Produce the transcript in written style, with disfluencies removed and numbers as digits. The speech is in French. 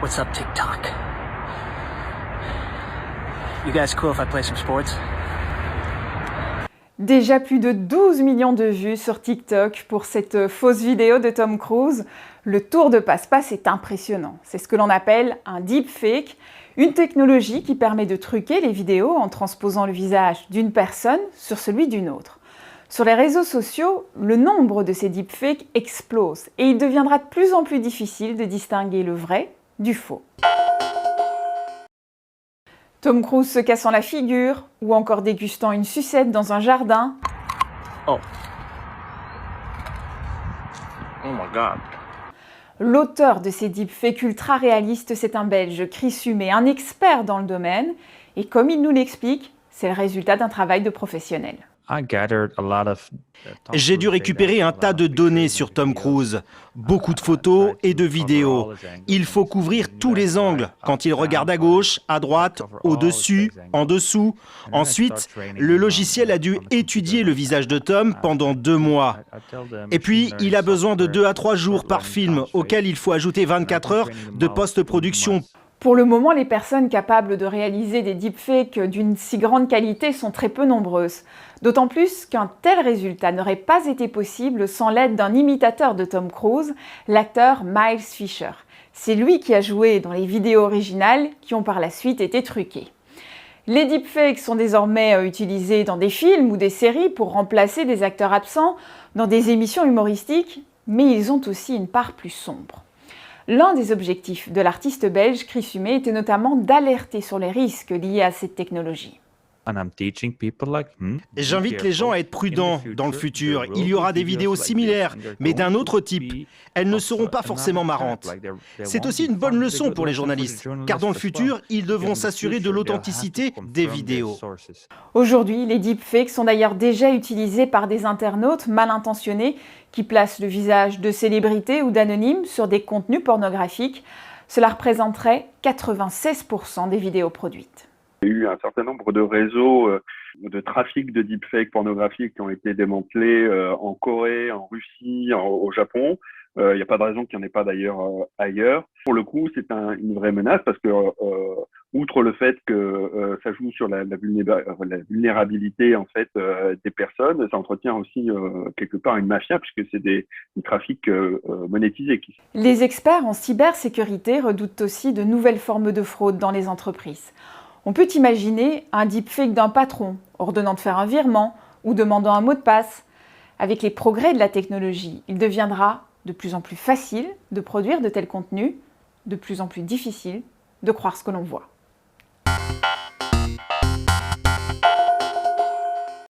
What's up, TikTok? You guys cool if I play some sports? Déjà plus de 12 millions de vues sur TikTok pour cette fausse vidéo de Tom Cruise. Le tour de passe-passe est impressionnant. C'est ce que l'on appelle un deepfake, une technologie qui permet de truquer les vidéos en transposant le visage d'une personne sur celui d'une autre. Sur les réseaux sociaux, le nombre de ces deepfakes explose et il deviendra de plus en plus difficile de distinguer le vrai du faux. Tom Cruise se cassant la figure ou encore dégustant une sucette dans un jardin. Oh. Oh my God. L'auteur de ces deepfakes ultra réalistes, c'est un Belge, Chris Humé, un expert dans le domaine. Et comme il nous l'explique, c'est le résultat d'un travail de professionnel. J'ai dû récupérer un tas de données sur Tom Cruise, beaucoup de photos et de vidéos. Il faut couvrir tous les angles, quand il regarde à gauche, à droite, au-dessus, en dessous. Ensuite, le logiciel a dû étudier le visage de Tom pendant 2 mois. Et puis, il a besoin de 2 à 3 jours par film, auquel il faut ajouter 24 heures de post-production. Pour le moment, les personnes capables de réaliser des deepfakes d'une si grande qualité sont très peu nombreuses. D'autant plus qu'un tel résultat n'aurait pas été possible sans l'aide d'un imitateur de Tom Cruise, l'acteur Miles Fisher. C'est lui qui a joué dans les vidéos originales qui ont par la suite été truquées. Les deepfakes sont désormais utilisés dans des films ou des séries pour remplacer des acteurs absents dans des émissions humoristiques, mais ils ont aussi une part plus sombre. L'un des objectifs de l'artiste belge Chris Humé était notamment d'alerter sur les risques liés à cette technologie. J'invite les gens à être prudents dans le futur. Il y aura des vidéos similaires, mais d'un autre type. Elles ne seront pas forcément marrantes. C'est aussi une bonne leçon pour les journalistes, car dans le futur, ils devront s'assurer de l'authenticité des vidéos. Aujourd'hui, les deepfakes sont d'ailleurs déjà utilisés par des internautes mal intentionnés qui placent le visage de célébrités ou d'anonymes sur des contenus pornographiques. Cela représenterait 96% des vidéos produites. Il y a eu un certain nombre de réseaux de trafic de deepfakes pornographiques qui ont été démantelés en Corée, en Russie, au Japon. Il n'y a pas de raison qu'il n'y en ait pas d'ailleurs ailleurs. Pour le coup, c'est une vraie menace parce que, outre le fait que ça joue sur la vulnérabilité en fait des personnes, ça entretient aussi quelque part une mafia puisque c'est des trafics monétisés. Les experts en cybersécurité redoutent aussi de nouvelles formes de fraude dans les entreprises. On peut imaginer un deepfake d'un patron ordonnant de faire un virement ou demandant un mot de passe. Avec les progrès de la technologie, il deviendra de plus en plus facile de produire de tels contenus, de plus en plus difficile de croire ce que l'on voit.